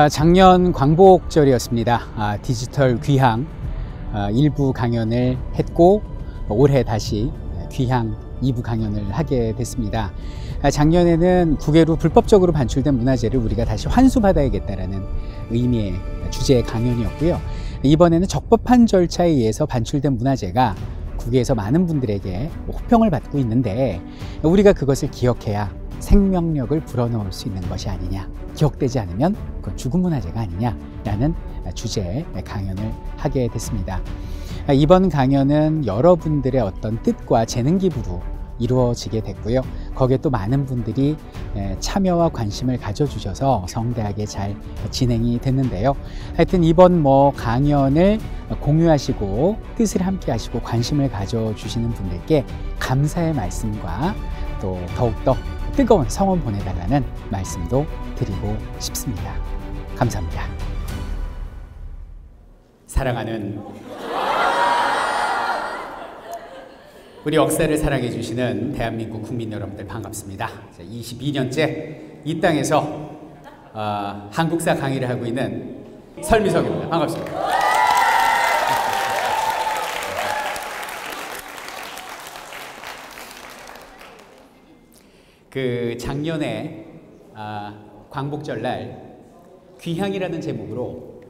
작년 광복절이었습니다. 디지털 귀향 일부 강연을 했고 올해 다시 귀향 2부 강연을 하게 됐습니다. 작년에는 국외로 불법적으로 반출된 문화재를 우리가 다시 환수받아야겠다라는 의미의 주제의 강연이었고요. 이번에는 적법한 절차에 의해서 반출된 문화재가 국외에서 많은 분들에게 호평을 받고 있는데 우리가 그것을 기억해야 생명력을 불어넣을 수 있는 것이 아니냐, 기억되지 않으면 그건 죽은 문화재가 아니냐라는 주제의 강연을 하게 됐습니다. 이번 강연은 여러분들의 어떤 뜻과 재능 기부로 이루어지게 됐고요. 거기에 또 많은 분들이 참여와 관심을 가져주셔서 성대하게 잘 진행이 됐는데요. 하여튼 이번 강연을 공유하시고 뜻을 함께 하시고 관심을 가져주시는 분들께 감사의 말씀과 또 더욱더 뜨거운 성원 보내달라는 말씀도 드리고 싶습니다. 감사합니다. 사랑하는 우리 역사를 사랑해 주시는 대한민국 국민 여러분들 반갑습니다. 22년째 이 땅에서 한국사 강의를 하고 있는 설미석입니다. 반갑습니다. 작년에 광복절날 귀향이라는 제목으로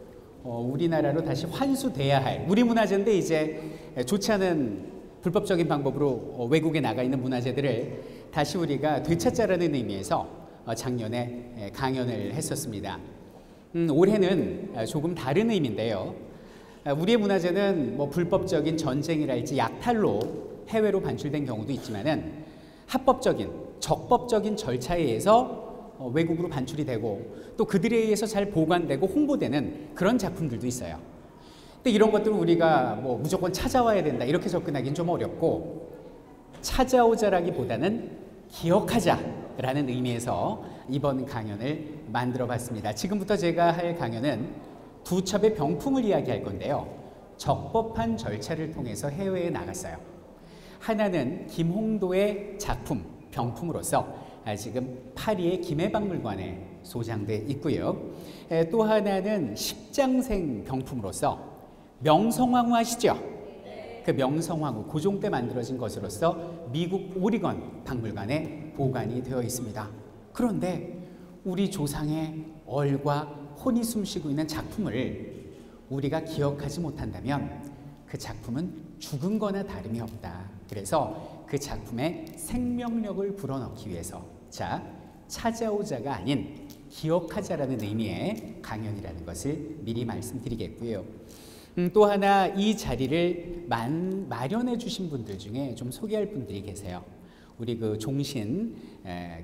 우리나라로 다시 환수돼야 할 우리 문화재인데 이제 좋지 않은 불법적인 방법으로 외국에 나가 있는 문화재들을 다시 우리가 되찾자라는 의미에서 작년에 강연을 했었습니다. 올해는 조금 다른 의미인데요. 우리의 문화재는 불법적인 전쟁이랄지 약탈로 해외로 반출된 경우도 있지만은 합법적인, 적법적인 절차에 의해서 외국으로 반출이 되고 또 그들에 의해서 잘 보관되고 홍보되는 그런 작품들도 있어요. 근데 이런 것들을 우리가 무조건 찾아와야 된다 이렇게 접근하기는 좀 어렵고 찾아오자라기보다는 기억하자라는 의미에서 이번 강연을 만들어 봤습니다. 지금부터 제가 할 강연은 두 첩의 병풍을 이야기할 건데요. 적법한 절차를 통해서 해외에 나갔어요. 하나는 김홍도의 작품 병풍으로서 지금 파리의 김해박물관에 소장돼 있고요. 또 하나는 십장생 병품으로서 명성황후 아시죠? 그 명성황후 고종 때 만들어진 것으로서 미국 오리건 박물관에 보관이 되어 있습니다. 그런데 우리 조상의 얼과 혼이 숨쉬고 있는 작품을 우리가 기억하지 못한다면 그 작품은 죽은 거나 다름이 없다. 그래서 그 작품에 생명력을 불어넣기 위해서 찾아오자가 아닌 기억하자라는 의미의 강연이라는 것을 미리 말씀드리겠고요. 또 하나 이 자리를 마련해 주신 분들 중에 좀 소개할 분들이 계세요. 우리 종신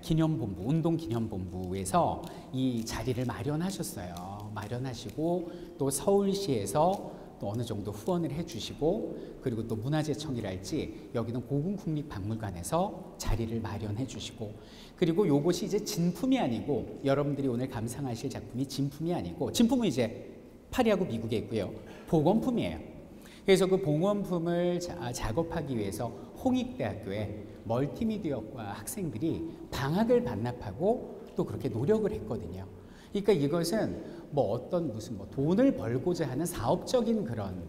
기념본부, 운동기념본부에서 이 자리를 마련하셨어요. 마련하시고 또 서울시에서 또 어느 정도 후원을 해주시고 그리고 또 문화재청이랄지 여기는 고궁국립박물관에서 자리를 마련해 주시고 그리고 요것이 이제 진품이 아니고 여러분들이 오늘 감상하실 작품이 진품이 아니고 진품은 이제 파리하고 미국에 있고요. 복원품이에요. 그래서 그 복원품을 작업하기 위해서 홍익대학교에 멀티미디어과 학생들이 방학을 반납하고 또 그렇게 노력을 했거든요. 그러니까 이것은 무슨 돈을 벌고자 하는 사업적인 그런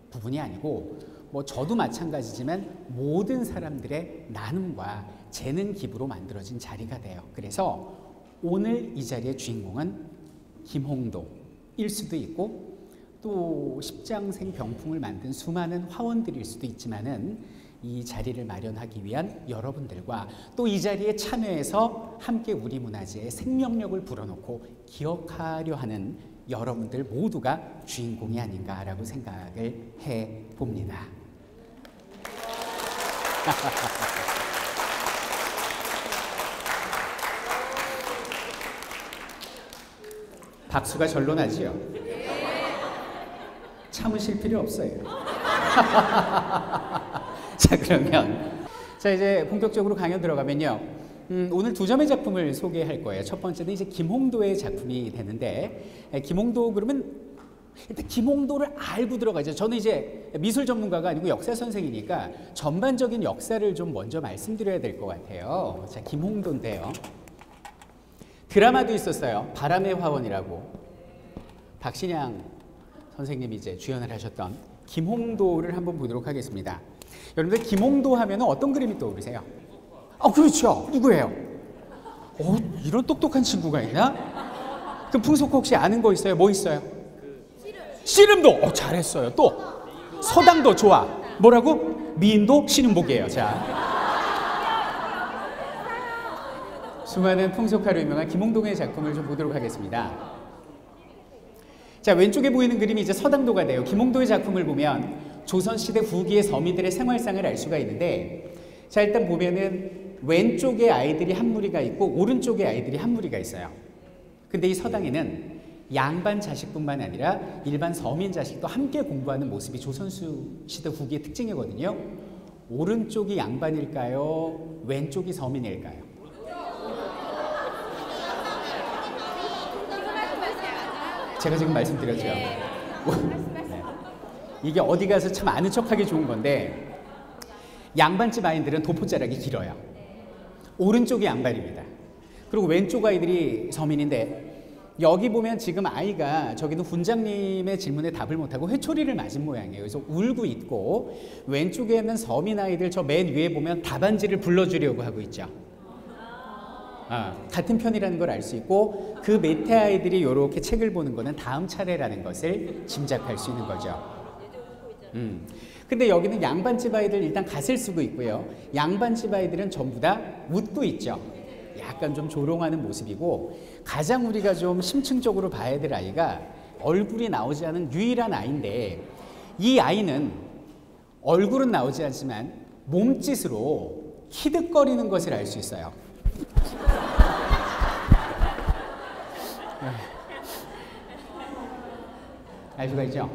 부분이 아니고 저도 마찬가지지만 모든 사람들의 나눔과 재능 기부로 만들어진 자리가 돼요. 그래서 오늘 이 자리의 주인공은 김홍도일 수도 있고 또 십장생 병풍을 만든 수많은 화원들일 수도 있지만은 이 자리를 마련하기 위한 여러분들과 또 이 자리에 참여해서 함께 우리 문화재의 생명력을 불어넣고 기억하려 하는 여러분들 모두가 주인공이 아닌가라고 생각을 해봅니다. 박수가 절로 나지요? 참으실 필요 없어요. 자, 그러면 이제 본격적으로 강연 들어가면요. 오늘 두 점의 작품을 소개할 거예요. 첫 번째는 이제 김홍도의 작품이 되는데 김홍도 그러면 일단 김홍도를 알고 들어가죠. 저는 이제 미술 전문가가 아니고 역사 선생이니까 전반적인 역사를 좀 먼저 말씀드려야 될 것 같아요. 자, 김홍도인데요. 드라마도 있었어요. 바람의 화원이라고. 박신양 선생님이 이제 주연을 하셨던 김홍도를 한번 보도록 하겠습니다. 여러분들 김홍도 하면 어떤 그림이 떠오르세요? 그렇죠. 누구예요? 이런 똑똑한 친구가 있나? 그 풍속 혹시 아는 거 있어요? 뭐 있어요? 씨름도. 잘했어요. 또 서당도 좋아. 뭐라고? 미인도 신음복이에요. 자, 수많은 풍속가로 유명한 김홍동의 작품을 좀 보도록 하겠습니다. 자, 왼쪽에 보이는 그림이 이제 서당도가 돼요. 김홍도의 작품을 보면 조선시대 후기의 서민들의 생활상을 알 수가 있는데, 자, 일단 보면은 왼쪽에 아이들이 한 무리가 있고 오른쪽에 아이들이 한 무리가 있어요. 근데 이 서당에는 양반 자식뿐만 아니라 일반 서민 자식도 함께 공부하는 모습이 조선시대 후기의 특징이거든요. 오른쪽이 양반일까요? 왼쪽이 서민일까요? 제가 지금 말씀드렸죠. 네. 이게 어디 가서 참 아는 척하기 좋은 건데, 양반집 아이들은 도포자락이 길어요. 오른쪽이 양반입니다. 그리고 왼쪽 아이들이 서민인데, 여기 보면 지금 아이가 저기는 훈장님의 질문에 답을 못하고 회초리를 맞은 모양이에요. 그래서 울고 있고, 왼쪽에 있는 서민 아이들 저 맨 위에 보면 답안지를 불러주려고 하고 있죠. 같은 편이라는 걸 알 수 있고, 그 밑에 아이들이 이렇게 책을 보는 거는 다음 차례라는 것을 짐작할 수 있는 거죠. 근데 여기는 양반집 아이들 일단 갓을 쓰고 있고요. 양반집 아이들은 전부 다 웃고 있죠. 약간 좀 조롱하는 모습이고, 가장 우리가 좀 심층적으로 봐야 될 아이가 얼굴이 나오지 않은 유일한 아이인데, 이 아이는 얼굴은 나오지 않지만 몸짓으로 키득거리는 것을 알 수 있어요. 알 수가 있죠?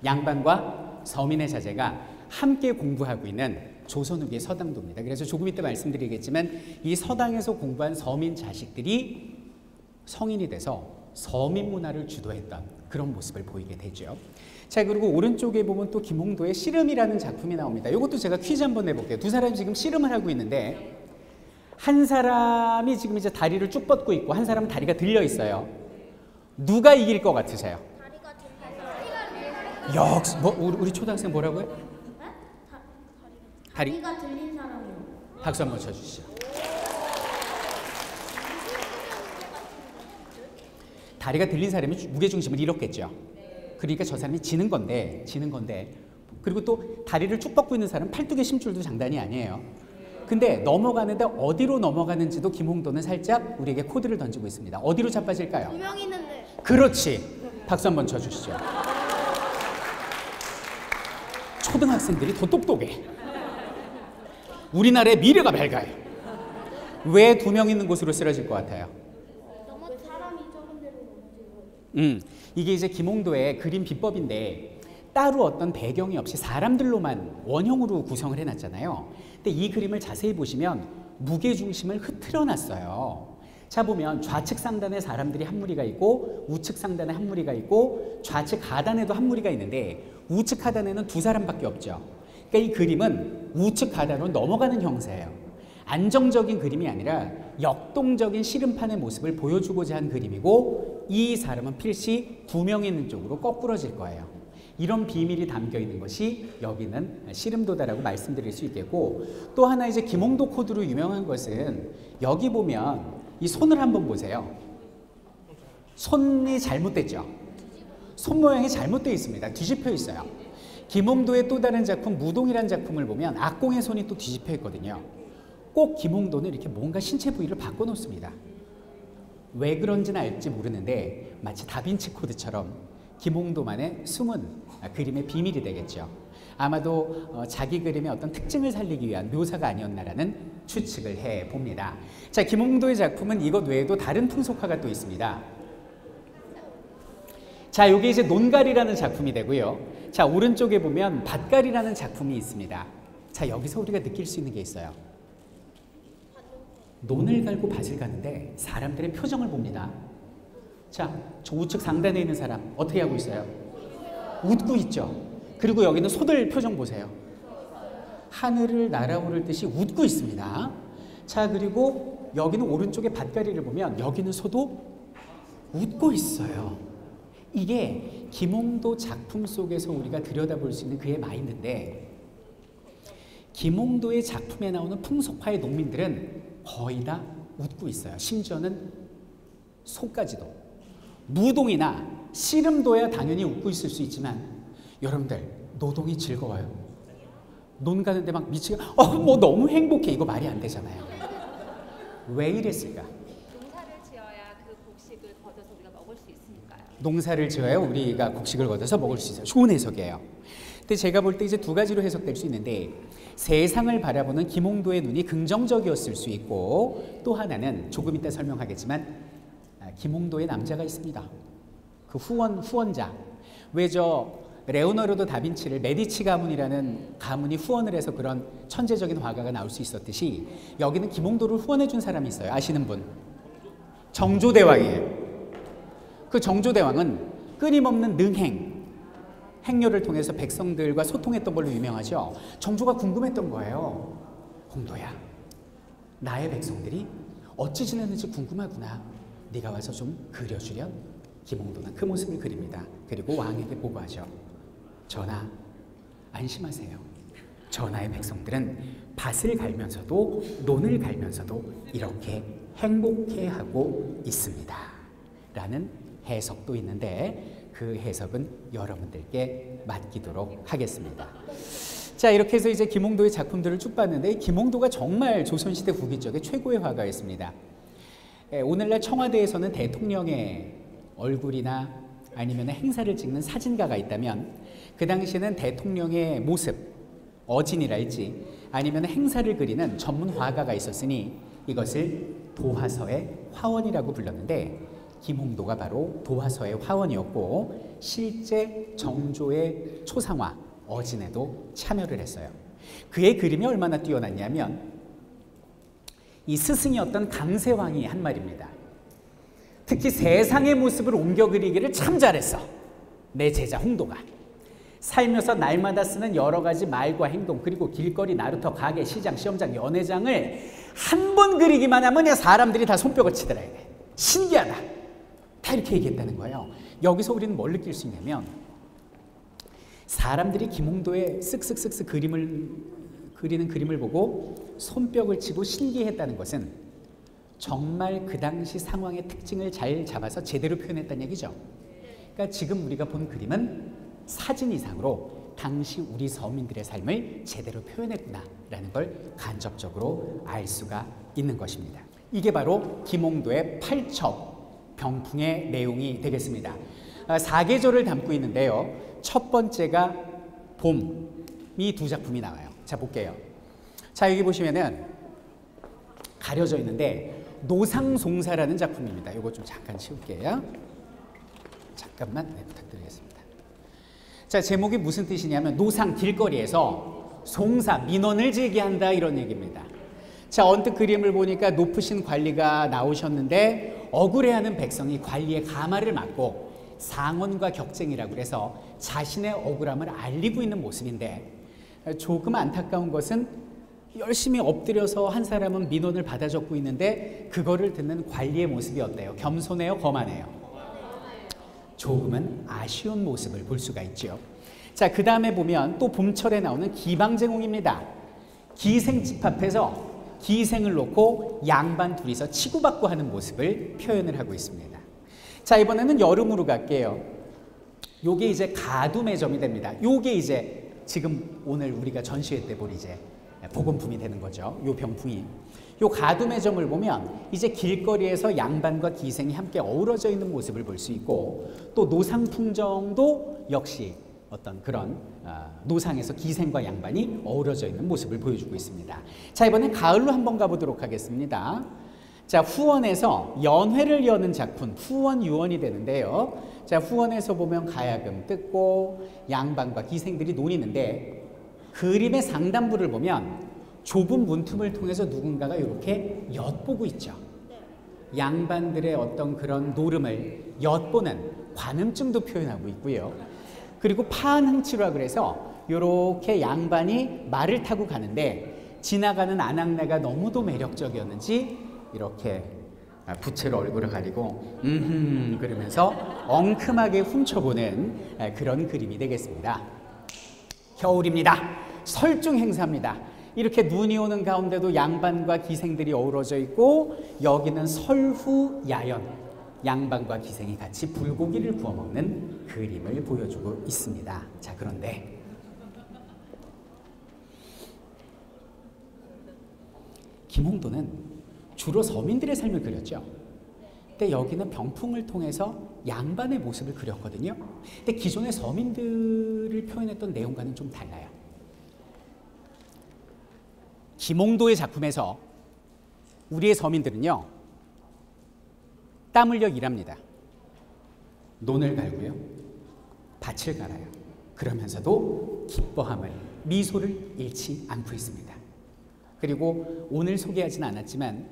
양반과 서민의 자제가 함께 공부하고 있는 조선 후기의 서당도입니다. 그래서 조금 이따 말씀드리겠지만 이 서당에서 공부한 서민 자식들이 성인이 돼서 서민 문화를 주도했던 그런 모습을 보이게 되죠. 자, 그리고 오른쪽에 보면 또 김홍도의 씨름이라는 작품이 나옵니다. 이것도 제가 퀴즈 한번 내볼게요. 두 사람이 지금 씨름을 하고 있는데, 한 사람이 지금 이제 다리를 쭉 뻗고 있고 한 사람은 다리가 들려 있어요. 누가 이길 것 같으세요? 역시 우리 초등학생 뭐라고요? 다리가 들린 사람이요. 박수 한번 쳐주시죠. 다리가 들린 사람이 무게중심을 잃었겠죠. 그러니까 저 사람이 지는 건데 그리고 또 다리를 쭉 뻗고 있는 사람은 팔뚝의 심줄도 장난이 아니에요. 근데 넘어가는데 어디로 넘어가는지도 김홍도는 살짝 우리에게 코드를 던지고 있습니다. 어디로 자빠질까요? 두 명 있는데. 그렇지. 박수 한번 쳐주시죠. 초등학생들이 더 똑똑해. 우리나라의 미래가 밝아요. 왜 두 명 있는 곳으로 쓰러질 것 같아요? 사람이 적은 대로 넘어지고. 이게 이제 김홍도의 그림 비법인데, 따로 어떤 배경이 없이 사람들로만 원형으로 구성을 해놨잖아요. 근데 이 그림을 자세히 보시면 무게중심을 흐트러 놨어요. 자, 보면 좌측 상단에 사람들이 한 무리가 있고 우측 상단에 한 무리가 있고 좌측 하단에도 한 무리가 있는데 우측 하단에는 두 사람밖에 없죠. 그러니까 이 그림은 우측 하단으로 넘어가는 형태예요. 안정적인 그림이 아니라 역동적인 씨름판의 모습을 보여주고자 한 그림이고, 이 사람은 필시 두 명 있는 쪽으로 거꾸러질 거예요. 이런 비밀이 담겨 있는 것이 여기는 씨름도다라고 말씀드릴 수 있겠고, 또 하나 이제 김홍도 코드로 유명한 것은 여기 보면 이 손을 한번 보세요. 손이 잘못됐죠. 손 모양이 잘못되어 있습니다. 뒤집혀 있어요. 김홍도의 또 다른 작품 무동이라는 작품을 보면 악공의 손이 또 뒤집혀 있거든요. 꼭 김홍도는 이렇게 뭔가 신체 부위를 바꿔놓습니다. 왜 그런지는 알지 모르는데 마치 다빈치 코드처럼 김홍도만의 숨은 그림의 비밀이 되겠죠. 아마도 자기 그림의 어떤 특징을 살리기 위한 묘사가 아니었나라는 추측을 해봅니다. 자, 김홍도의 작품은 이것 외에도 다른 풍속화가 또 있습니다. 자, 이게 이제 논갈이라는 작품이 되고요. 자, 오른쪽에 보면 밭갈이라는 작품이 있습니다. 자, 여기서 우리가 느낄 수 있는 게 있어요. 논을 갈고 밭을 가는데 사람들의 표정을 봅니다. 자, 저 우측 상단에 있는 사람 어떻게 하고 있어요? 웃고 있죠. 그리고 여기는 소들 표정 보세요. 하늘을 날아오를 듯이 웃고 있습니다. 자, 그리고 여기는 오른쪽에 밭갈이를 보면 여기는 소도 웃고 있어요. 이게 김홍도 작품 속에서 우리가 들여다볼 수 있는 그의 마인드인데, 김홍도의 작품에 나오는 풍속파의 농민들은 거의 다 웃고 있어요. 심지어는 소까지도. 무동이나 씨름도야 당연히 웃고 있을 수 있지만, 여러분들 노동이 즐거워요? 논 가는데 막 미치게 뭐 너무 행복해, 이거 말이 안 되잖아요. 왜 이랬을까? 농사를 지어야 그 곡식을 거둬서 우리가 먹을 수 있으니까요. 농사를 지어야 우리가 곡식을 거둬서 먹을 수 있어요. 좋은 해석이에요. 근데 제가 볼 때 이제 두 가지로 해석될 수 있는데, 세상을 바라보는 김홍도의 눈이 긍정적이었을 수 있고, 또 하나는 조금 이따 설명하겠지만 김홍도의 남자가 있습니다. 그 후원자. 왜 레오나르도 다빈치를 메디치 가문이라는 가문이 후원을 해서 그런 천재적인 화가가 나올 수 있었듯이, 여기는 김홍도를 후원해 준 사람이 있어요. 아시는 분? 정조대왕이에요. 그 정조대왕은 끊임없는 행료를 통해서 백성들과 소통했던 걸로 유명하죠. 정조가 궁금했던 거예요. 홍도야, 나의 백성들이 어찌 지내는지 궁금하구나. 네가 와서 좀 그려주렴. 김홍도는 그 모습을 그립니다. 그리고 왕에게 보고하죠. 전하, 안심하세요. 전하의 백성들은 밭을 갈면서도 논을 갈면서도 이렇게 행복해하고 있습니다. 라는 해석도 있는데, 그 해석은 여러분들께 맡기도록 하겠습니다. 자, 이렇게 해서 이제 김홍도의 작품들을 쭉 봤는데, 김홍도가 정말 조선시대 후기 쪽에 최고의 화가였습니다. 오늘날 청와대에서는 대통령의 얼굴이나 아니면 행사를 찍는 사진가가 있다면, 그 당시에는 대통령의 모습, 어진이랄지 아니면 행사를 그리는 전문 화가가 있었으니 이것을 도화서의 화원이라고 불렀는데, 김홍도가 바로 도화서의 화원이었고, 실제 정조의 초상화 어진에도 참여를 했어요. 그의 그림이 얼마나 뛰어났냐면, 이 스승이었던 강세왕이 한 말입니다. 특히 세상의 모습을 옮겨 그리기를 참 잘했어, 내 제자 홍도가. 살면서 날마다 쓰는 여러 가지 말과 행동, 그리고 길거리, 나루터, 가게, 시장, 시험장, 연회장을 한 번 그리기만 하면 사람들이 다 손뼉을 치더라. 신기하다. 다 이렇게 얘기했다는 거예요. 여기서 우리는 뭘 느낄 수 있냐면, 사람들이 김홍도의 쓱쓱쓱쓱 그리는 그림을 보고 손뼉을 치고 신기했다는 것은 정말 그 당시 상황의 특징을 잘 잡아서 제대로 표현했다는 얘기죠. 그러니까 지금 우리가 본 그림은 사진 이상으로 당시 우리 서민들의 삶을 제대로 표현했구나라는 걸 간접적으로 알 수가 있는 것입니다. 이게 바로 김홍도의 팔첩 병풍의 내용이 되겠습니다. 4계절을 담고 있는데요. 첫 번째가 봄이 두 작품이 나와요. 자, 볼게요. 자, 여기 보시면은 가려져 있는데 노상송사라는 작품입니다. 이거 좀 잠깐 치울게요. 잠깐만 부탁드리겠습니다. 자, 제목이 무슨 뜻이냐면, 노상, 길거리에서 송사, 민원을 제기한다, 이런 얘기입니다. 자, 언뜻 그림을 보니까 높으신 관리가 나오셨는데 억울해하는 백성이 관리의 가마를 맞고 상언과 격쟁이라고 해서 자신의 억울함을 알리고 있는 모습인데, 조금 안타까운 것은 열심히 엎드려서 한 사람은 민원을 받아 적고 있는데 그거를 듣는 관리의 모습이 어때요? 겸손해요? 거만해요? 조금은 아쉬운 모습을 볼 수가 있죠. 자, 그 다음에 보면 또 봄철에 나오는 기방제공입니다. 기생집 앞에서 기생을 놓고 양반 둘이서 치고받고 하는 모습을 표현을 하고 있습니다. 자, 이번에는 여름으로 갈게요. 요게 이제 가두매점이 됩니다. 요게 이제 지금 오늘 우리가 전시회 때 볼 이제 복원품이 되는 거죠. 요 병풍이. 요 가두매점을 보면 이제 길거리에서 양반과 기생이 함께 어우러져 있는 모습을 볼 수 있고, 또 노상풍정도 역시 어떤 그런 노상에서 기생과 양반이 어우러져 있는 모습을 보여주고 있습니다. 자, 이번엔 가을로 한번 가보도록 하겠습니다. 자, 후원에서 연회를 여는 작품, 후원유원이 되는데요. 자, 후원에서 보면 가야금 뜯고 양반과 기생들이 논이는데, 그림의 상단부를 보면 좁은 문틈을 통해서 누군가가 이렇게 엿보고 있죠. 양반들의 어떤 그런 노름을 엿보는 관음증도 표현하고 있고요. 그리고 파은흥치라 그래서 이렇게 양반이 말을 타고 가는데 지나가는 아낙네가 너무도 매력적이었는지 이렇게 부채로 얼굴을 가리고 그러면서 엉큼하게 훔쳐보는 그런 그림이 되겠습니다. 겨울입니다. 설중 행사입니다. 이렇게 눈이 오는 가운데도 양반과 기생들이 어우러져 있고 여기는 설후 야연, 양반과 기생이 같이 불고기를 구워 먹는 그림을 보여주고 있습니다. 자, 그런데 김홍도는 주로 서민들의 삶을 그렸죠. 근데 여기는 병풍을 통해서 양반의 모습을 그렸거든요. 근데 기존의 서민들을 표현했던 내용과는 좀 달라요. 김홍도의 작품에서 우리의 서민들은요, 땀 흘려 일합니다. 논을 갈고요, 밭을 갈아요. 그러면서도 기뻐함을, 미소를 잃지 않고 있습니다. 그리고 오늘 소개하지는 않았지만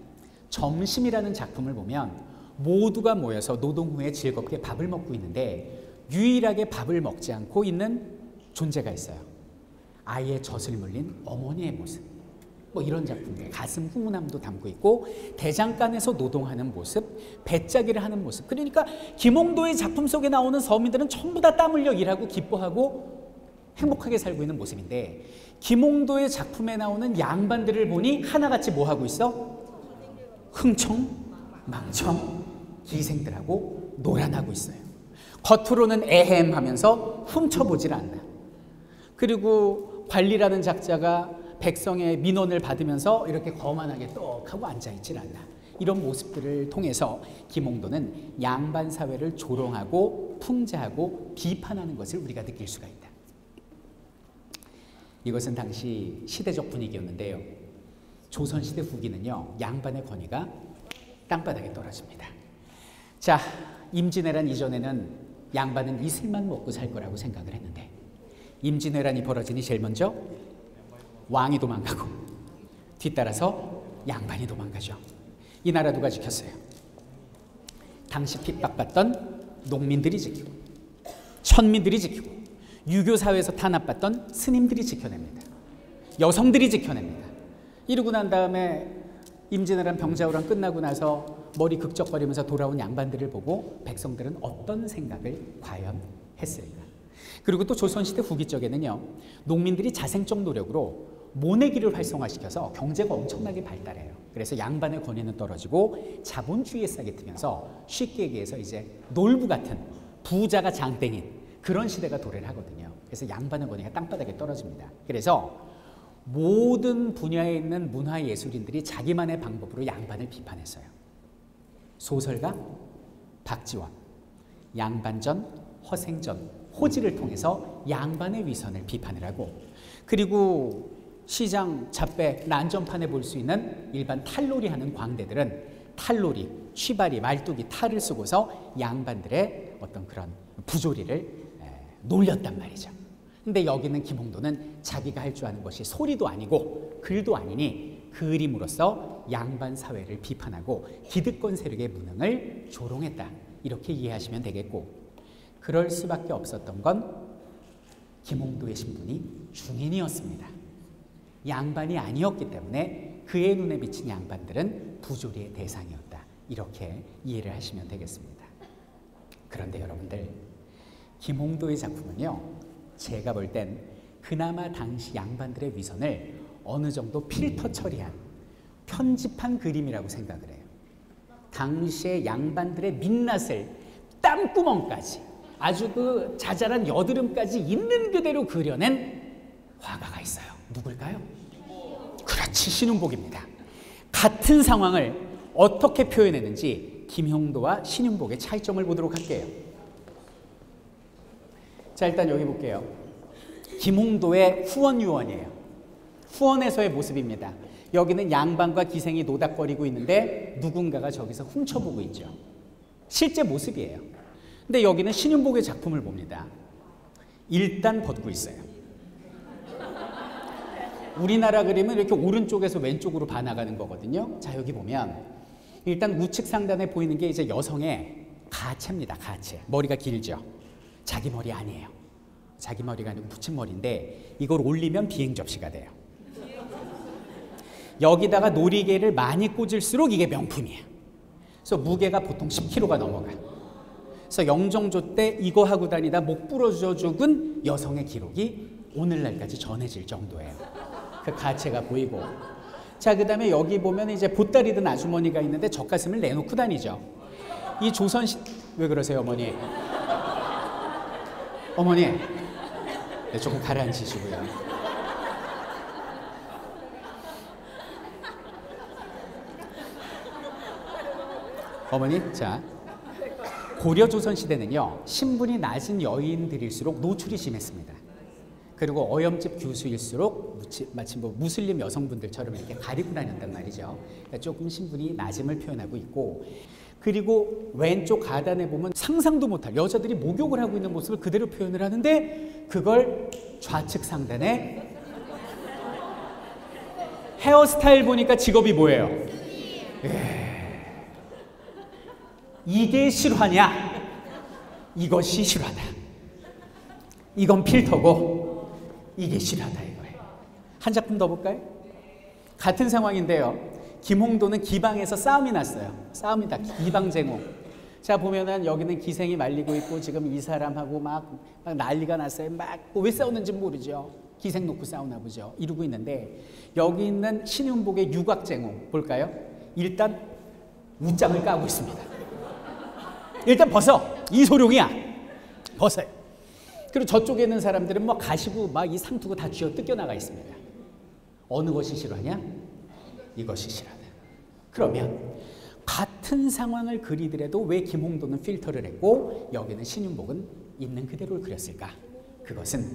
점심이라는 작품을 보면 모두가 모여서 노동 후에 즐겁게 밥을 먹고 있는데 유일하게 밥을 먹지 않고 있는 존재가 있어요. 아이의 젖을 물린 어머니의 모습. 뭐 이런 작품들, 가슴 후문함도 담고 있고 대장간에서 노동하는 모습, 배짜기를 하는 모습. 그러니까 김홍도의 작품 속에 나오는 서민들은 전부 다 땀 흘려 일하고 기뻐하고 행복하게 살고 있는 모습인데 김홍도의 작품에 나오는 양반들을 보니 하나같이 뭐 하고 있어? 흥청, 망청, 기생들하고 노란하고 있어요. 겉으로는 에헴하면서 훔쳐보질 않나. 그리고 관리라는 작자가 백성의 민원을 받으면서 이렇게 거만하게 떡 하고 앉아있질 않나. 이런 모습들을 통해서 김홍도는 양반 사회를 조롱하고 풍자하고 비판하는 것을 우리가 느낄 수가 있다. 이것은 당시 시대적 분위기였는데요. 조선시대 후기는요, 양반의 권위가 땅바닥에 떨어집니다. 자, 임진왜란 이전에는 양반은 이슬만 먹고 살 거라고 생각을 했는데 임진왜란이 벌어지니 제일 먼저 왕이 도망가고 뒤따라서 양반이 도망가죠. 이 나라 누가 지켰어요? 당시 핍박받던 농민들이 지키고 천민들이 지키고 유교 사회에서 탄압받던 스님들이 지켜냅니다. 여성들이 지켜냅니다. 이러고 난 다음에 임진왜란 병자호란 끝나고 나서 머리 극적거리면서 돌아온 양반들을 보고 백성들은 어떤 생각을 과연 했을까? 그리고 또 조선시대 후기 쪽에는요, 농민들이 자생적 노력으로 모내기를 활성화시켜서 경제가 엄청나게 발달해요. 그래서 양반의 권위는 떨어지고 자본주의에 싹이 트면서 쉽게 얘기해서 이제 놀부 같은 부자가 장땡인 그런 시대가 도래를 하거든요. 그래서 양반의 권위가 땅바닥에 떨어집니다. 그래서 모든 분야에 있는 문화예술인들이 자기만의 방법으로 양반을 비판했어요. 소설가 박지원, 양반전, 허생전, 호지를 통해서 양반의 위선을 비판을 하고, 그리고 시장, 잡배, 난전판에 볼 수 있는 일반 탈놀이 하는 광대들은 탈놀이, 취바리, 말뚝이, 탈을 쓰고서 양반들의 어떤 그런 부조리를 놀렸단 말이죠. 근데 여기는 김홍도는 자기가 할 줄 아는 것이 소리도 아니고 글도 아니니 그림으로써 양반 사회를 비판하고 기득권 세력의 무능을 조롱했다. 이렇게 이해하시면 되겠고, 그럴 수밖에 없었던 건 김홍도의 신분이 중인이었습니다. 양반이 아니었기 때문에 그의 눈에 비친 양반들은 부조리의 대상이었다. 이렇게 이해를 하시면 되겠습니다. 그런데 여러분들, 김홍도의 작품은요, 제가 볼 땐 그나마 당시 양반들의 위선을 어느 정도 필터 처리한, 편집한 그림이라고 생각을 해요. 당시의 양반들의 민낯을 땀구멍까지, 아주 그 자잘한 여드름까지 있는 그대로 그려낸 화가가 있어요. 누굴까요? 그렇지, 신윤복입니다. 같은 상황을 어떻게 표현했는지 김홍도와 신윤복의 차이점을 보도록 할게요. 자, 일단 여기 볼게요. 김홍도의 후원유원이에요. 후원에서의 모습입니다. 여기는 양반과 기생이 노닥거리고 있는데 누군가가 저기서 훔쳐보고 있죠. 실제 모습이에요. 근데 여기는 신윤복의 작품을 봅니다. 일단 벗고 있어요. 우리나라 그림은 이렇게 오른쪽에서 왼쪽으로 반나가는 거거든요. 자, 여기 보면 일단 우측 상단에 보이는 게 이제 여성의 가채입니다. 가채. 머리가 길죠. 자기 머리 아니에요. 자기 머리가 아니고 붙임머리인데 이걸 올리면 비행 접시가 돼요. 여기다가 놀이개를 많이 꽂을수록 이게 명품이에요. 그래서 무게가 보통 10kg가 넘어가. 그래서 영종조 때 이거 하고 다니다 목 부러져 죽은 여성의 기록이 오늘날까지 전해질 정도예요. 그 가체가 보이고. 자, 그 다음에 여기 보면 이제 보따리 든 아주머니가 있는데 젖가슴을 내놓고 다니죠. 이 조선시, 왜 그러세요, 어머니? 어머니, 네, 조금 가라앉히시고요. 어머니, 자, 고려 조선 시대는요, 신분이 낮은 여인들일수록 노출이 심했습니다. 그리고 어염집 교수일수록 마치 뭐 무슬림 여성분들처럼 이렇게 가리고 다녔단 말이죠. 그러니까 조금 신분이 낮음을 표현하고 있고, 그리고 왼쪽 하단에 보면 상상도 못할 여자들이 목욕을 하고 있는 모습을 그대로 표현을 하는데, 그걸 좌측 상단에 헤어스타일 보니까 직업이 뭐예요? 이게 실화냐? 이것이 실화다. 이건 필터고 이게 실화다 이거예요. 한 작품 더 볼까요? 같은 상황인데요. 김홍도는 기방에서 싸움이 났어요. 싸움이다. 기방쟁공. 자, 보면은 여기는 기생이 말리고 있고 지금 이 사람하고 막 난리가 났어요. 막 왜 싸우는지 모르죠. 기생 놓고 싸우나 보죠. 이러고 있는데, 여기 있는 신윤복의 유곽쟁공 볼까요? 일단 웃장을 까고 있습니다. 일단 벗어. 이소룡이야. 벗어요. 그리고 저쪽에 있는 사람들은 뭐 가시고 막 이 상투고 다 쥐어 뜯겨 나가 있습니다. 어느 것이 실화냐? 이것이 실화다. 그러면 같은 상황을 그리더라도 왜 김홍도는 필터를 했고 여기는 신윤복은 있는 그대로를 그렸을까? 그것은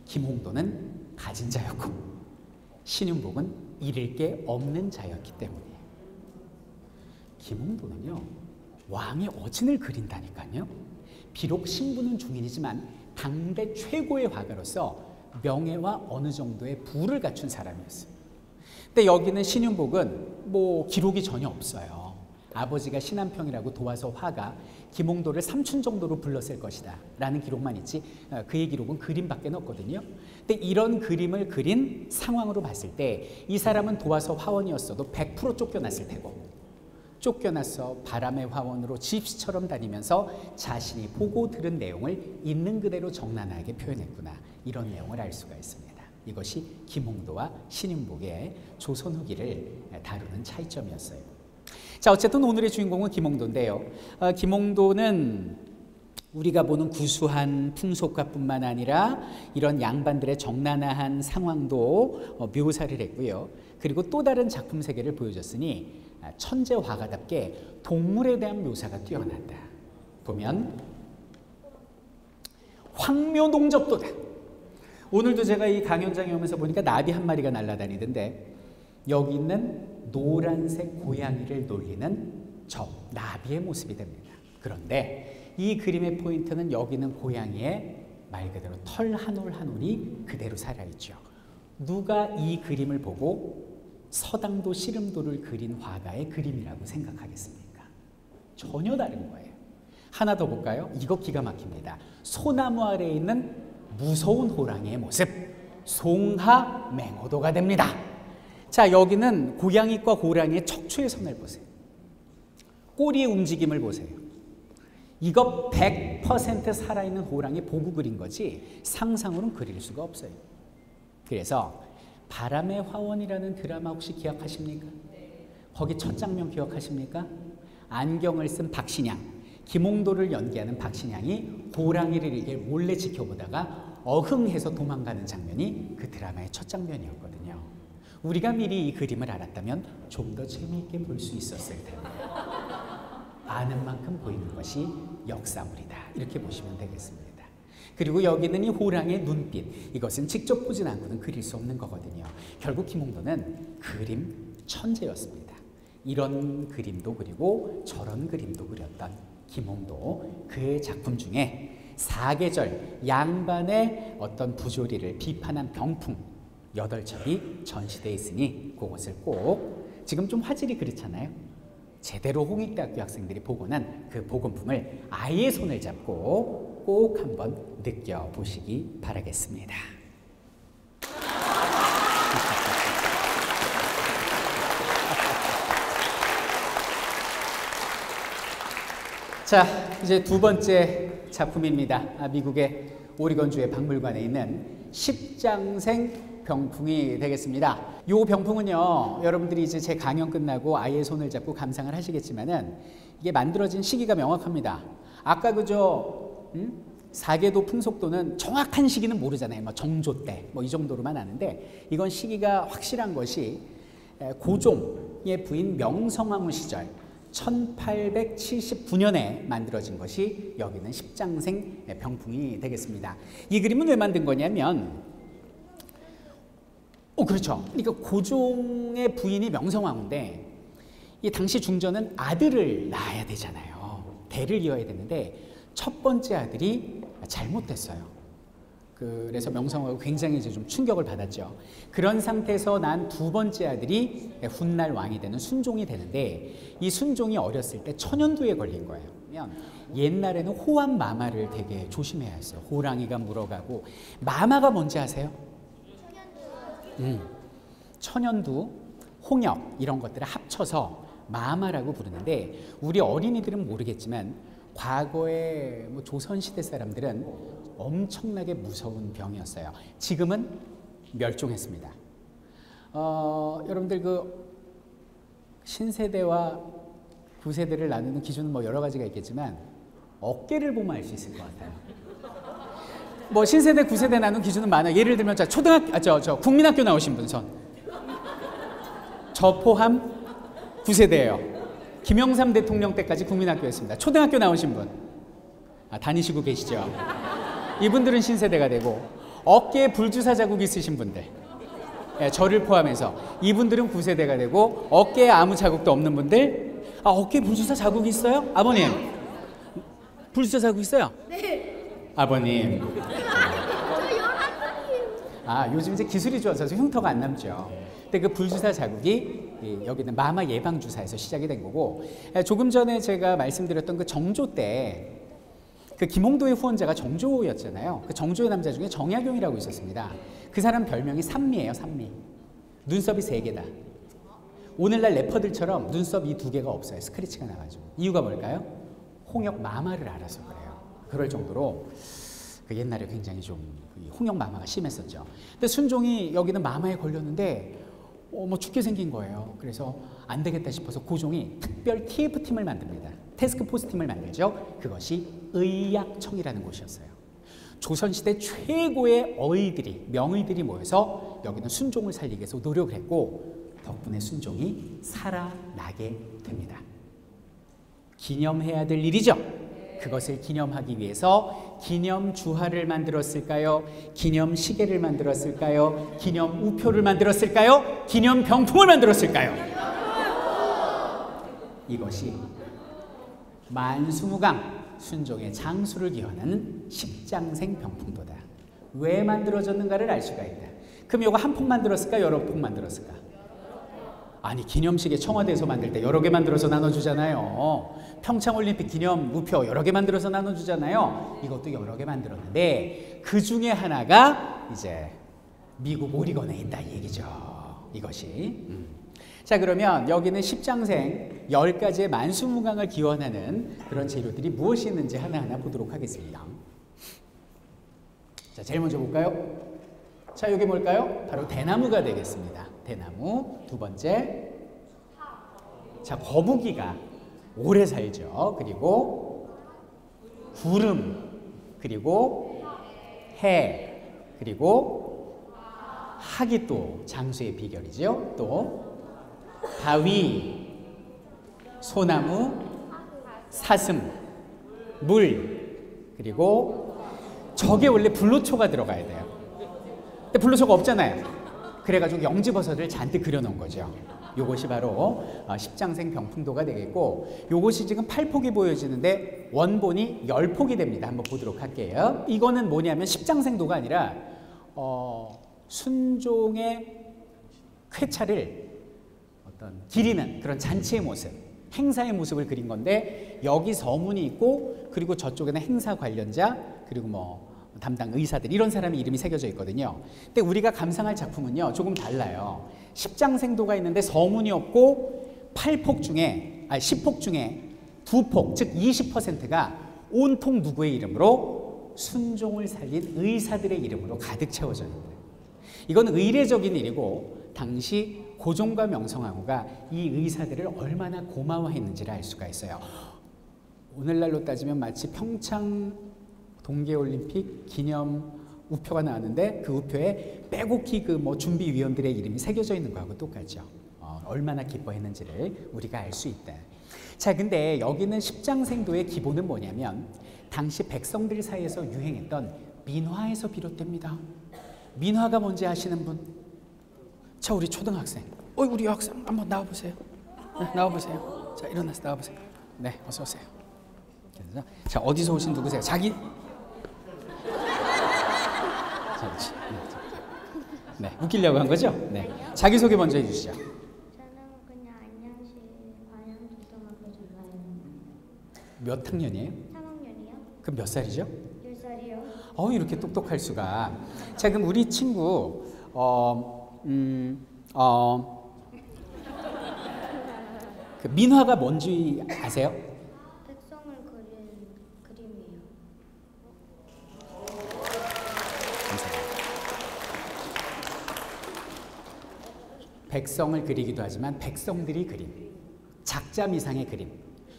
김홍도는 가진 자였고 신윤복은 잃을 게 없는 자였기 때문이에요. 김홍도는요, 왕의 어진을 그린다니까요. 비록 신분은 중인이지만 당대 최고의 화가로서 명예와 어느 정도의 부를 갖춘 사람이었어요. 근데 여기는 신윤복은 뭐 기록이 전혀 없어요. 아버지가 신한평이라고 도와서 화가 김홍도를 삼춘 정도로 불렀을 것이다 라는 기록만 있지, 그의 기록은 그림밖에 없거든요. 근데 이런 그림을 그린 상황으로 봤을 때 이 사람은 도와서 화원이었어도 100% 쫓겨났을 테고, 쫓겨나서 바람의 화원으로 집시처럼 다니면서 자신이 보고 들은 내용을 있는 그대로 적나라하게 표현했구나, 이런 내용을 알 수가 있습니다. 이것이 김홍도와 신윤복의 조선 후기를 다루는 차이점이었어요. 자, 어쨌든 오늘의 주인공은 김홍도인데요. 김홍도는 우리가 보는 구수한 풍속가뿐만 아니라 이런 양반들의 적나라한 상황도 묘사를 했고요. 그리고 또 다른 작품 세계를 보여줬으니 천재 화가답게 동물에 대한 묘사가 뛰어난다. 보면 황묘농접도다. 오늘도 제가 이 강연장에 오면서 보니까 나비 한 마리가 날아다니던데, 여기 있는 노란색 고양이를 놀리는 저 나비의 모습이 됩니다. 그런데 이 그림의 포인트는 여기 있는 고양이의 말 그대로 털 한 올 한 올이 그대로 살아있죠. 누가 이 그림을 보고 서당도 씨름도를 그린 화가의 그림이라고 생각하겠습니까? 전혀 다른 거예요. 하나 더 볼까요? 이거 기가 막힙니다. 소나무 아래에 있는 무서운 호랑이의 모습, 송하맹호도가 됩니다. 자, 여기는 고양이과 호랑이의 척추의 선을 보세요. 꼬리의 움직임을 보세요. 이거 100% 살아있는 호랑이 보고 그린 거지 상상으로는 그릴 수가 없어요. 그래서 바람의 화원이라는 드라마 혹시 기억하십니까? 거기 첫 장면 기억하십니까? 안경을 쓴 박신양, 김홍도를 연기하는 박신양이 호랑이를 이렇게 몰래 지켜보다가 어흥해서 도망가는 장면이 그 드라마의 첫 장면이었거든요. 우리가 미리 이 그림을 알았다면 좀 더 재미있게 볼 수 있었을 텐데, 아는 만큼 보이는 것이 역사물이다, 이렇게 보시면 되겠습니다. 그리고 여기는 이 호랑이의 눈빛, 이것은 직접 보진 않고는 그릴 수 없는 거거든요. 결국 김홍도는 그림 천재였습니다. 이런 그림도 그리고 저런 그림도 그렸던 김홍도, 그의 작품 중에 사계절 양반의 어떤 부조리를 비판한 병풍 8첩이 전시되어 있으니 그것을 꼭, 지금 좀 화질이 그렇잖아요. 제대로 홍익대학교 학생들이 복원한 그 복원품을 아이의 손을 잡고 꼭 한번 느껴보시기 바라겠습니다. 자, 이제 두 번째 작품입니다. 미국의 오리건주의 박물관에 있는 십장생 병풍이 되겠습니다. 이 병풍은요, 여러분들이 이제 제 강연 끝나고 아이의 손을 잡고 감상을 하시겠지만은 이게 만들어진 시기가 명확합니다. 아까 그저 사계도 풍속도는 정확한 시기는 모르잖아요. 뭐 정조 때 뭐 이 정도로만 아는데, 이건 시기가 확실한 것이 고종의 부인 명성황후 시절 1879년에 만들어진 것이 여기는 십장생 병풍이 되겠습니다. 이 그림은 왜 만든 거냐면, 그렇죠. 그러니까 고종의 부인이 명성황후인데, 이 당시 중전은 아들을 낳아야 되잖아요. 대를 이어야 되는데 첫 번째 아들이 잘못됐어요. 그래서 명성황후가 굉장히 이제 좀 충격을 받았죠. 그런 상태에서 난 두 번째 아들이 훗날 왕이 되는 순종이 되는데, 이 순종이 어렸을 때 천연두에 걸린 거예요. 옛날에는 호암 마마를 되게 조심해야 했어요. 호랑이가 물어가고. 마마가 뭔지 아세요? 천연두, 홍역 이런 것들을 합쳐서 마마라고 부르는데, 우리 어린이들은 모르겠지만 과거에 뭐 조선시대 사람들은 엄청나게 무서운 병이었어요. 지금은 멸종했습니다. 여러분들 그 신세대와 구세대를 나누는 기준은 뭐 여러 가지가 있겠지만 어깨를 보면 알 수 있을 것 같아요. 뭐 신세대, 구세대 나누는 기준은 많아요. 예를 들면 자, 저 국민학교 나오신 분 손. 저 포함 구세대예요. 김영삼 대통령 때까지 국민학교였습니다. 초등학교 나오신 분 다니시고 계시죠? 이분들은 신세대가 되고, 어깨에 불주사 자국 있으신 분들, 저를 포함해서 이분들은 구세대가 되고, 어깨에 아무 자국도 없는 분들, 어깨에 불주사 자국이 있어요? 아버님, 불주사 자국 있어요? 네. 아버님. 저 11살이에요. 요즘 이제 기술이 좋아서 흉터가 안 남죠. 근데 그 불주사 자국이 여기는 마마 예방 주사에서 시작이 된 거고, 조금 전에 제가 말씀드렸던 그 정조 때 그 김홍도의 후원자가 정조였잖아요. 그 정조의 남자 중에 정약용이라고 있었습니다. 그 사람 별명이 산미예요, 산미. 눈썹이 3개다. 오늘날 래퍼들처럼 눈썹 이 2개가 없어요. 스크래치가 나가지고. 이유가 뭘까요? 홍역 마마를 알아서 그래요. 그럴 정도로 그 옛날에 굉장히 좀 홍역 마마가 심했었죠. 근데 순종이 여기는 마마에 걸렸는데 뭐 죽게 생긴 거예요. 그래서 안 되겠다 싶어서 고종이 특별 TF팀을 만듭니다. 태스크포스 팀을 만들죠. 그것이 의약청이라는 곳이었어요. 조선시대 최고의 어의들이, 명의들이 모여서 여기는 순종을 살리기 위해서 노력을 했고, 덕분에 순종이 살아나게 됩니다. 기념해야 될 일이죠. 그것을 기념하기 위해서 기념주화를 만들었을까요? 기념시계를 만들었을까요? 기념우표를 만들었을까요? 기념병풍을 만들었을까요? 이것이 만수무강 순종의 장수를 기원하는 십장생 병풍도다. 왜 만들어졌는가를 알 수가 있다. 그럼 이거 한 폭 만들었을까? 여러 폭 만들었을까? 아니, 기념시계 청와대에서 만들 때 여러 개 만들어서 나눠주잖아요. 평창올림픽 기념 우표 여러 개 만들어서 나눠주잖아요. 이것도 여러 개 만들었는데 그 중에 하나가 이제 미국 오리건에 있다 이 얘기죠. 이것이. 자, 그러면 여기는 십장생 10가지의 만수무강을 기원하는 그런 재료들이 무엇이 있는지 하나하나 보도록 하겠습니다. 자, 제일 먼저 볼까요? 자, 여기 뭘까요? 바로 대나무가 되겠습니다. 대나무. 두 번째, 자, 거북이가 오래 살죠. 그리고 구름, 그리고 해, 그리고 학이 또 장수의 비결이죠. 또 바위, 소나무, 사슴, 물, 그리고 저게 원래 불로초가 들어가야 돼요. 근데 불로초가 없잖아요. 그래가지고 영지버섯을 잔뜩 그려놓은 거죠. 요것이 바로 십장생 병풍도가 되겠고, 요것이 지금 8폭이 보여지는데 원본이 10폭이 됩니다. 한번 보도록 할게요. 이거는 뭐냐면 십장생도가 아니라 순종의 쾌차를 어떤 기리는 그런 잔치의 모습, 행사의 모습을 그린 건데, 여기 서문이 있고, 그리고 저쪽에는 행사 관련자, 그리고 뭐 담당 의사들, 이런 사람의 이름이 새겨져 있거든요. 근데 우리가 감상할 작품은요 조금 달라요. 십장생도가 있는데 서문이 없고 10폭 중에 두 폭, 즉 20%가 온통 누구의 이름으로? 순종을 살린 의사들의 이름으로 가득 채워져 있는 거예요. 이건 의례적인 일이고 당시 고종과 명성황후가 이 의사들을 얼마나 고마워했는지를 알 수가 있어요. 오늘날로 따지면 마치 평창 동계올림픽 기념 우표가 나왔는데 그 우표에 빼곡히 그 뭐 준비위원들의 이름이 새겨져 있는 거하고 똑같죠. 얼마나 기뻐했는지를 우리가 알 수 있다. 자, 근데 여기는 십장생도의 기본은 뭐냐면 당시 백성들 사이에서 유행했던 민화에서 비롯됩니다. 민화가 뭔지 아시는 분? 자, 우리 초등학생. 우리 학생 한번 나와보세요. 네, 나와보세요. 자, 일어나서 나와보세요. 네, 어서 오세요. 자, 어디서 오신 누구세요? 자기. 자, 그렇지. 네, 웃기려고 한 거죠? 네. 자기 소개 먼저 해주시죠. 저는 그냥 안양시 관양초등학교 전라예요. 몇 학년이에요? 3학년이요? 그럼 몇 살이죠? 10살이요. 이렇게 똑똑할 수가. 자, 그럼 우리 친구 그 민화가 뭔지 아세요? 백성을 그린 그림이에요. 백성을 그리기도 하지만 백성들이 그린 작자미상의 그림,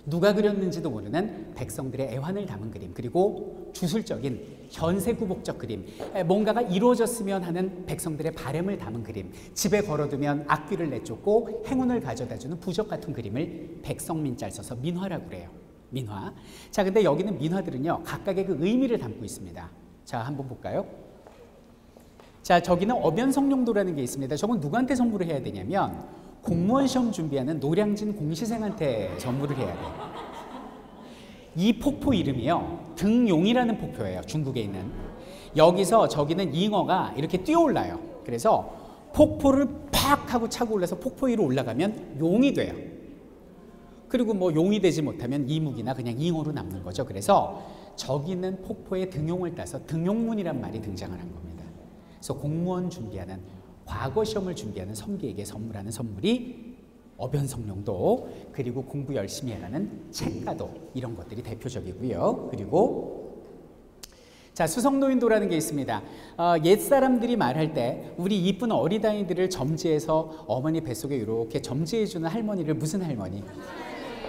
누가 그렸는지도 모르는 백성들의 애환을 담은 그림, 그리고 주술적인 현세구복적 그림, 뭔가가 이루어졌으면 하는 백성들의 바람을 담은 그림, 집에 걸어두면 악귀를 내쫓고 행운을 가져다주는 부적 같은 그림을 백성민자를 써서 민화라고 그래요. 민화. 자, 근데 여기는 민화들은요 각각의 그 의미를 담고 있습니다. 자, 한번 볼까요? 자, 저기는 어변성룡도라는 게 있습니다. 저건 누구한테 선물을 해야 되냐면 공무원 시험 준비하는 노량진 공시생한테 선물을 해야 돼요. 이 폭포 이름이요 등용이라는 폭포예요. 중국에 있는. 여기서 저기는 잉어가 이렇게 뛰어올라요. 그래서 폭포를 팍 하고 차고 올라서 폭포 위로 올라가면 용이 돼요. 그리고 뭐 용이 되지 못하면 이묵이나 그냥 잉어로 남는 거죠. 그래서 저기는 폭포의 등용을 따서 등용문이란 말이 등장을 한 겁니다. 그래서 공무원 준비하는 과거 시험을 준비하는 선비에게 선물하는 선물이 어변성룡도, 그리고 공부 열심히 해라는 책가도, 이런 것들이 대표적이고요. 그리고 자, 수성노인도라는 게 있습니다. 옛사람들이 말할 때 우리 이쁜 어리다이들을 점지해서 어머니 뱃속에 이렇게 점지해주는 할머니를 무슨 할머니?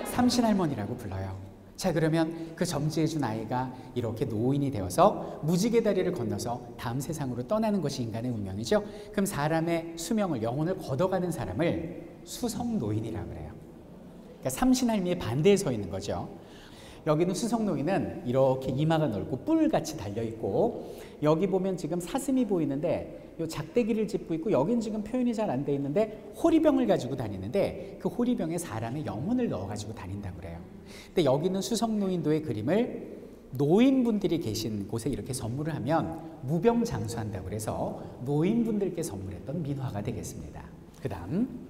삼신할머니라고 불러요. 자, 그러면 그 점지해준 아이가 이렇게 노인이 되어서 무지개 다리를 건너서 다음 세상으로 떠나는 것이 인간의 운명이죠. 그럼 사람의 수명을, 영혼을 걷어가는 사람을 수성노인이라고 그래요. 그러니까 삼신할미의 반대에 서 있는 거죠. 여기는 수성노인은 이렇게 이마가 넓고 뿔같이 달려있고, 여기 보면 지금 사슴이 보이는데 요 작대기를 짚고 있고, 여긴 지금 표현이 잘 안 돼 있는데 호리병을 가지고 다니는데 그 호리병에 사람의 영혼을 넣어가지고 다닌다고 그래요. 근데 여기는 수성노인도의 그림을 노인분들이 계신 곳에 이렇게 선물을 하면 무병장수한다고 그래서 노인분들께 선물했던 민화가 되겠습니다. 그 다음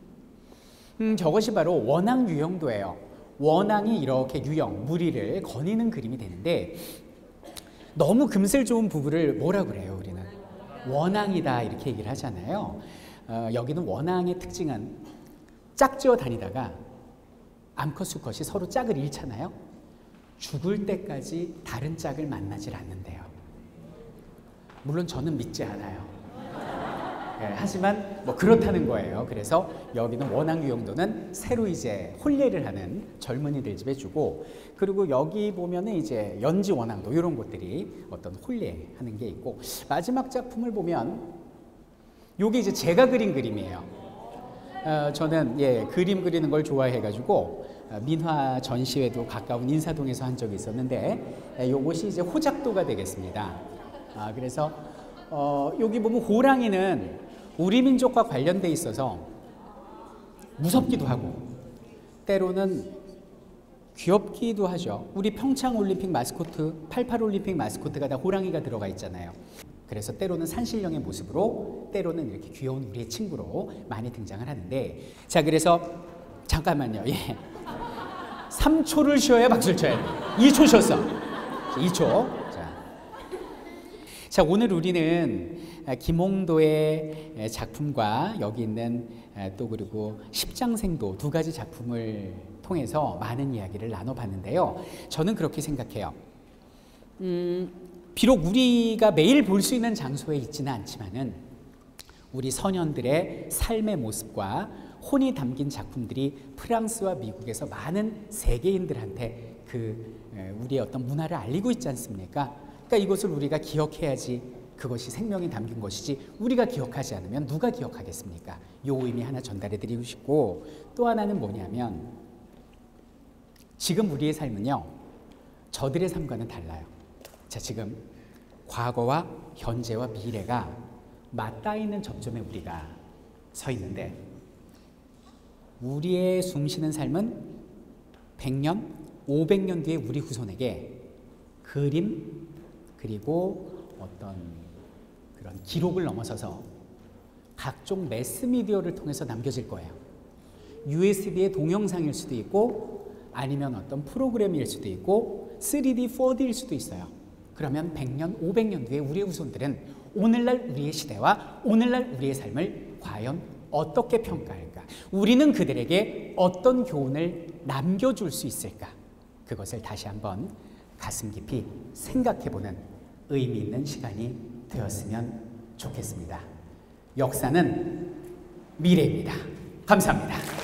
저것이 바로 원앙유형도예요. 원앙이 이렇게 유형, 무리를 거니는 그림이 되는데, 너무 금슬 좋은 부부를 뭐라 그래요? 우리는 원앙이다 이렇게 얘기를 하잖아요. 여기는 원앙의 특징은 짝지어 다니다가 암컷 수컷이 서로 짝을 잃잖아요. 죽을 때까지 다른 짝을 만나질 않는데요. 물론 저는 믿지 않아요. 네, 하지만 뭐 그렇다는 거예요. 그래서 여기는 원앙유형도는 새로 이제 혼례를 하는 젊은이들 집에 주고, 그리고 여기 보면은 이제 연지원앙도 이런 곳들이 어떤 혼례하는 게 있고, 마지막 작품을 보면 요게 이제 제가 그린 그림이에요. 저는 그림 그리는 걸 좋아해가지고 민화 전시회도 가까운 인사동에서 한 적이 있었는데, 요것이 이제 호작도가 되겠습니다. 그래서 여기 보면 호랑이는 우리 민족과 관련돼 있어서 무섭기도 하고 때로는 귀엽기도 하죠. 우리 평창올림픽 마스코트, 88올림픽 마스코트가 다 호랑이가 들어가 있잖아요. 그래서 때로는 산신령의 모습으로, 때로는 이렇게 귀여운 우리의 친구로 많이 등장을 하는데, 자, 그래서 잠깐만요. 3초를 쉬어야 박수를 쳐야 돼요. 2초 쉬었어. 2초. 자, 오늘 우리는 김홍도의 작품과 여기 있는 또 그리고 십장생도 두 가지 작품을 통해서 많은 이야기를 나눠봤는데요. 저는 그렇게 생각해요. 비록 우리가 매일 볼 수 있는 장소에 있지는 않지만은 우리 선현들의 삶의 모습과 혼이 담긴 작품들이 프랑스와 미국에서 많은 세계인들한테 우리의 어떤 문화를 알리고 있지 않습니까? 그러니까 이것을 우리가 기억해야지 그것이 생명이 담긴 것이지 우리가 기억하지 않으면 누가 기억하겠습니까? 요 의미 하나 전달해 드리고 싶고 또 하나는 뭐냐면 지금 우리의 삶은요. 저들의 삶과는 달라요. 자, 지금 과거와 현재와 미래가 맞닿아 있는 접점에 우리가 서 있는데 우리의 숨쉬는 삶은 100년, 500년 뒤에 우리 후손에게 그림 그리고 어떤 그런 기록을 넘어서서 각종 매스미디어를 통해서 남겨질 거예요. USB의 동영상일 수도 있고 아니면 어떤 프로그램일 수도 있고 3D, 4D일 수도 있어요. 그러면 100년, 500년 뒤에 우리의 후손들은 오늘날 우리의 시대와 오늘날 우리의 삶을 과연 어떻게 평가할까? 우리는 그들에게 어떤 교훈을 남겨줄 수 있을까? 그것을 다시 한번 가슴 깊이 생각해보는 의미 있는 시간이 되었으면 좋겠습니다. 역사는 미래입니다. 감사합니다.